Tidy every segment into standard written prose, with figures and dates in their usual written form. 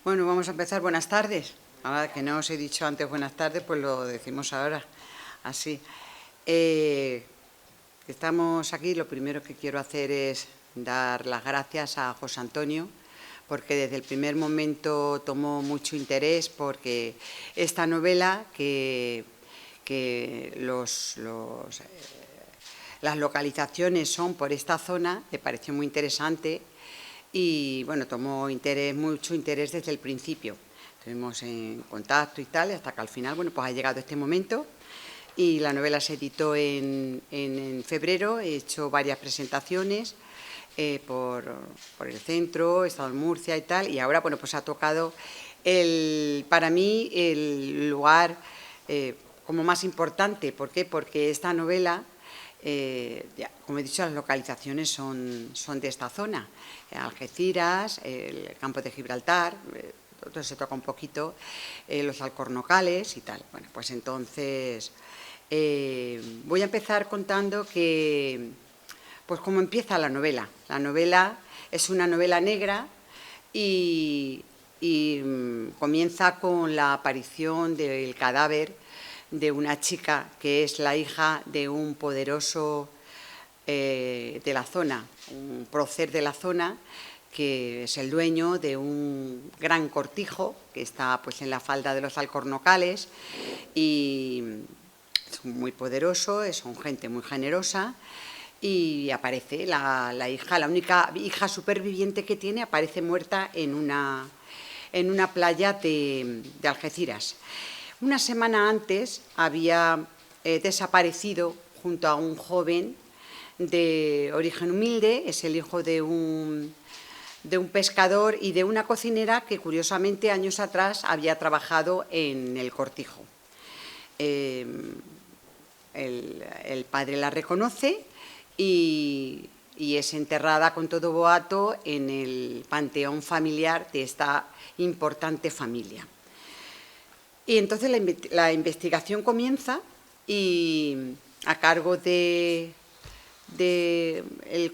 Bueno, vamos a empezar. Buenas tardes. Ahora que no os he dicho antes buenas tardes, pues lo decimos ahora, así. Estamos aquí, lo primero que quiero hacer es dar las gracias a José Antonio, porque desde el primer momento tomó mucho interés, porque esta novela las localizaciones son por esta zona, me pareció muy interesante y bueno, tomó mucho interés desde el principio. Estuvimos en contacto y tal, hasta que al final, bueno, pues ha llegado este momento y la novela se editó en febrero. He hecho varias presentaciones por el centro, he estado en Murcia y tal, y ahora, bueno, pues ha tocado para mí el lugar como más importante. ¿Por qué? Porque esta novela, como he dicho, las localizaciones son de esta zona. Algeciras, el campo de Gibraltar, entonces se toca un poquito los alcornocales y tal. Bueno, pues entonces voy a empezar contando pues cómo empieza la novela. La novela es una novela negra y comienza con la aparición del cadáver de una chica que es la hija de un poderoso de la zona, un prócer de la zona, que es el dueño de un gran cortijo que está pues en la falda de los Alcornocales, y es muy poderoso, son gente muy generosa, y aparece la hija, la única hija superviviente que tiene, aparece muerta en una playa de Algeciras. Una semana antes había desaparecido junto a un joven de origen humilde, es el hijo de un pescador y de una cocinera que curiosamente años atrás había trabajado en el cortijo. El padre la reconoce y es enterrada con todo boato en el panteón familiar de esta importante familia. Y entonces la investigación comienza, y a cargo del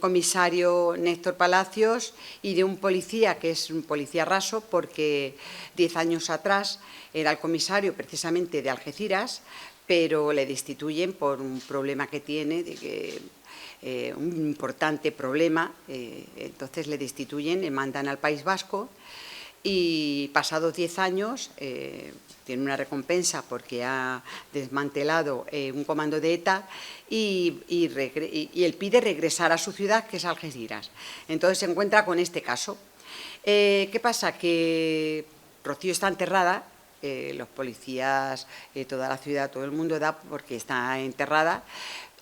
comisario Néstor Palacios y de un policía que es un policía raso, porque 10 años atrás era el comisario precisamente de Algeciras, pero le destituyen por un problema que tiene, un importante problema, entonces le destituyen, le mandan al País Vasco, y pasados 10 años tiene una recompensa porque ha desmantelado un comando de ETA, y él pide regresar a su ciudad, que es Algeciras. Entonces se encuentra con este caso. ¿Qué pasa? Que Rocío está enterrada, los policías, toda la ciudad, todo el mundo da porque está enterrada.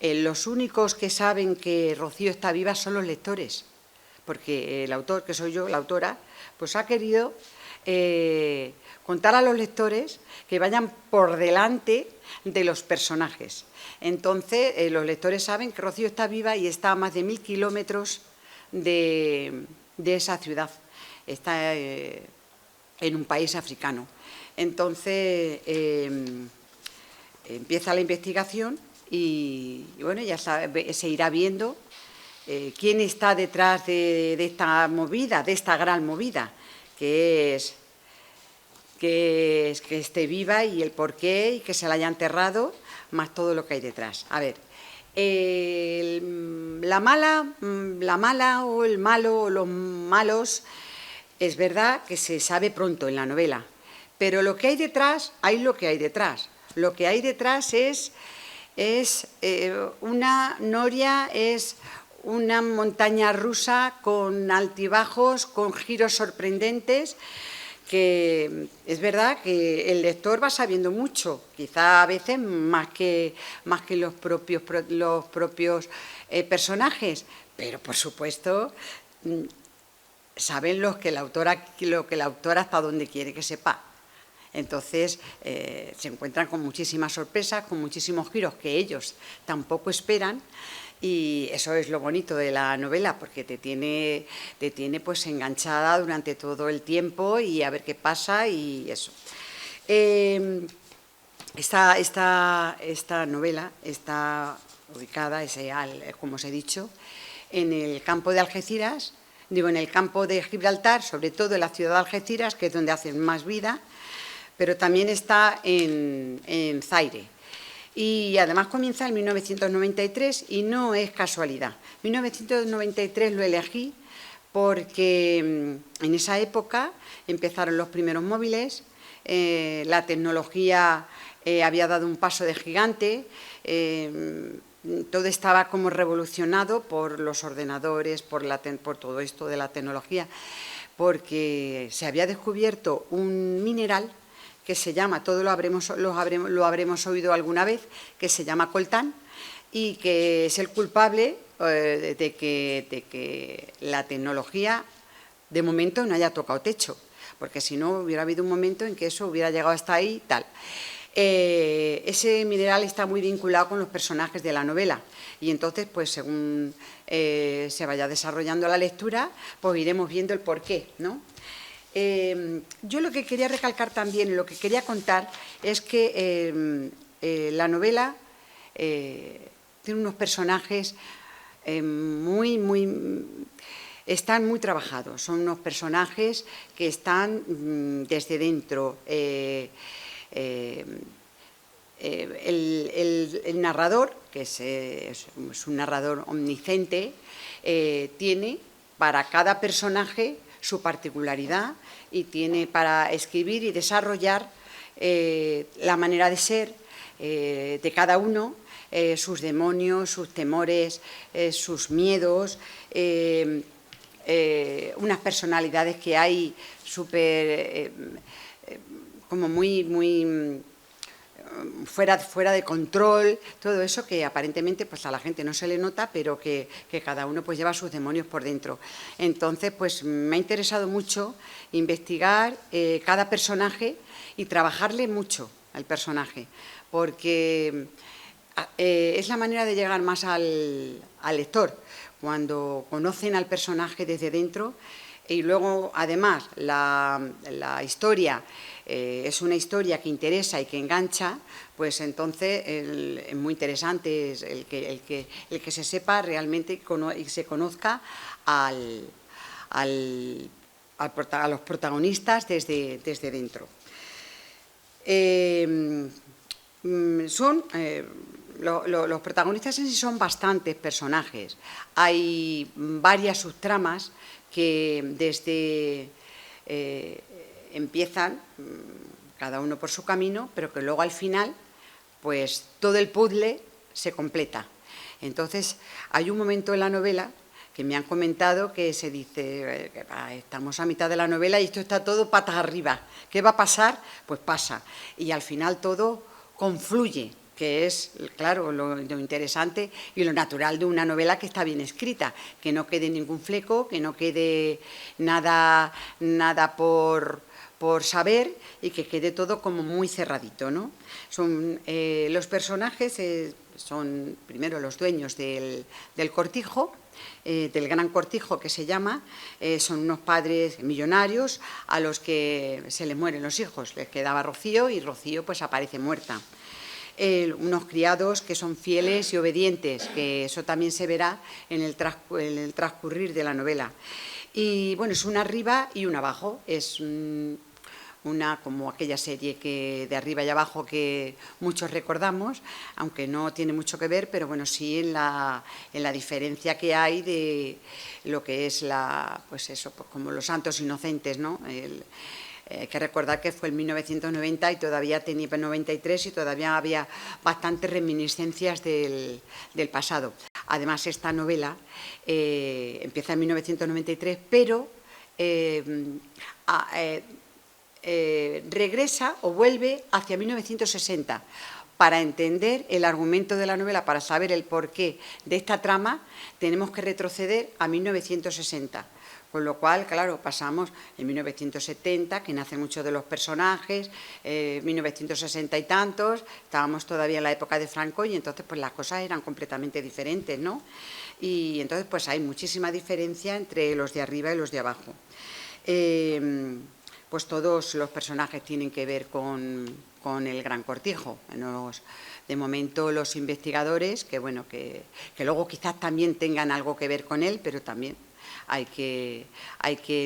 Los únicos que saben que Rocío está viva son los lectores, porque el autor, que soy yo, la autora, pues ha querido contar a los lectores que vayan por delante de los personajes. Entonces, los lectores saben que Rocío está viva y está a más de 1000 kilómetros de esa ciudad. Está en un país africano. Entonces, empieza la investigación y bueno, ya se irá viendo quién está detrás de esta movida, de esta gran movida, que esté viva, y el porqué, y que se la haya enterrado, más todo lo que hay detrás. A ver, la mala o el malo o los malos, es verdad que se sabe pronto en la novela, pero lo que hay detrás, hay lo que hay detrás. Lo que hay detrás es una noria, es una montaña rusa con altibajos, con giros sorprendentes, que es verdad que el lector va sabiendo mucho, quizá a veces más que los propios personajes, pero por supuesto saben lo que la autora hasta donde quiere que sepa. Entonces se encuentran con muchísimas sorpresas, con muchísimos giros que ellos tampoco esperan. Y eso es lo bonito de la novela, porque te tiene pues enganchada durante todo el tiempo, y a ver qué pasa y eso. Esta novela está ubicada, como os he dicho, en el campo de Algeciras, digo, en el campo de Gibraltar, sobre todo en la ciudad de Algeciras, que es donde hacen más vida, pero también está en Zaire. Y además comienza en 1993 y no es casualidad. 1993 lo elegí porque en esa época empezaron los primeros móviles, la tecnología había dado un paso de gigante, todo estaba como revolucionado por los ordenadores, por todo esto de la tecnología, porque se había descubierto un mineral que se llama, todos lo habremos oído alguna vez, que se llama coltán y que es el culpable de que la tecnología de momento no haya tocado techo, porque si no hubiera habido un momento en que eso hubiera llegado hasta ahí y tal. Ese mineral está muy vinculado con los personajes de la novela y entonces, pues según se vaya desarrollando la lectura, pues iremos viendo el porqué, ¿no? Yo lo que quería recalcar también y lo que quería contar es que la novela tiene unos personajes están muy trabajados, son unos personajes que están desde dentro. El narrador, que es un narrador omnisciente, tiene para cada personaje su particularidad y tiene para escribir y desarrollar la manera de ser de cada uno, sus demonios, sus temores, sus miedos, unas personalidades que hay súper como muy fuera de control, todo eso que aparentemente pues a la gente no se le nota, pero que cada uno pues lleva sus demonios por dentro. Entonces pues me ha interesado mucho investigar cada personaje y trabajarle mucho al personaje, porque es la manera de llegar más al lector, cuando conocen al personaje desde dentro. Y luego, además, la historia es una historia que interesa y que engancha, pues entonces es muy interesante el que se sepa realmente y se conozca a los protagonistas desde dentro. Los protagonistas en sí son bastantes personajes. Hay varias subtramas que desde empiezan cada uno por su camino, pero que luego al final pues todo el puzzle se completa. Entonces hay un momento en la novela que me han comentado que se dice estamos a mitad de la novela y esto está todo patas arriba, ¿qué va a pasar? Pues pasa, y al final todo confluye, que es, claro, lo interesante y lo natural de una novela que está bien escrita, que no quede ningún fleco, que no quede nada por saber y que quede todo como muy cerradito, ¿no? Los personajes son primero los dueños del cortijo, del gran cortijo que se llama, son unos padres millonarios a los que se les mueren los hijos, les quedaba Rocío y Rocío pues aparece muerta. Unos criados que son fieles y obedientes, que eso también se verá en el transcurrir de la novela. Y bueno, es una arriba y una abajo, es una como aquella serie que de arriba y abajo que muchos recordamos, aunque no tiene mucho que ver, pero bueno, sí en la diferencia que hay de lo que es pues eso, pues como los santos inocentes, ¿no? Hay que recordar que fue en 1990 y todavía tenía 93 y todavía había bastantes reminiscencias del pasado. Además, esta novela empieza en 1993, pero regresa o vuelve hacia 1960. Para entender el argumento de la novela, para saber el porqué de esta trama, tenemos que retroceder a 1960. Con lo cual, claro, pasamos en 1970, que nacen muchos de los personajes, 1960 y tantos, estábamos todavía en la época de Franco y entonces pues las cosas eran completamente diferentes, ¿no? Y entonces pues hay muchísima diferencia entre los de arriba y los de abajo. Pues todos los personajes tienen que ver con el gran cortijo. De momento los investigadores, que bueno, que luego quizás también tengan algo que ver con él, pero también hay que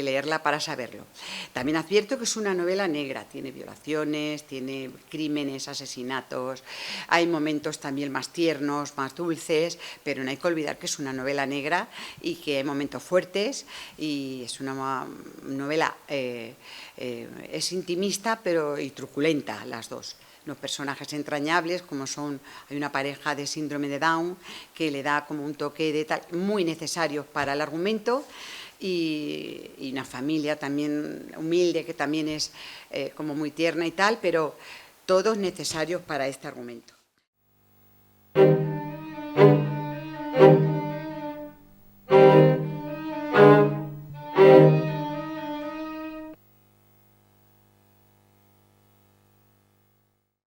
leerla para saberlo. También advierto que es una novela negra, tiene violaciones, tiene crímenes, asesinatos, hay momentos también más tiernos, más dulces, pero no hay que olvidar que es una novela negra y que hay momentos fuertes, y es una novela, es intimista pero y truculenta las dos. Los personajes entrañables, como son, hay una pareja de síndrome de Down que le da como un toque de tal, muy necesarios para el argumento, y una familia también humilde que también es como muy tierna y tal, pero todos necesarios para este argumento.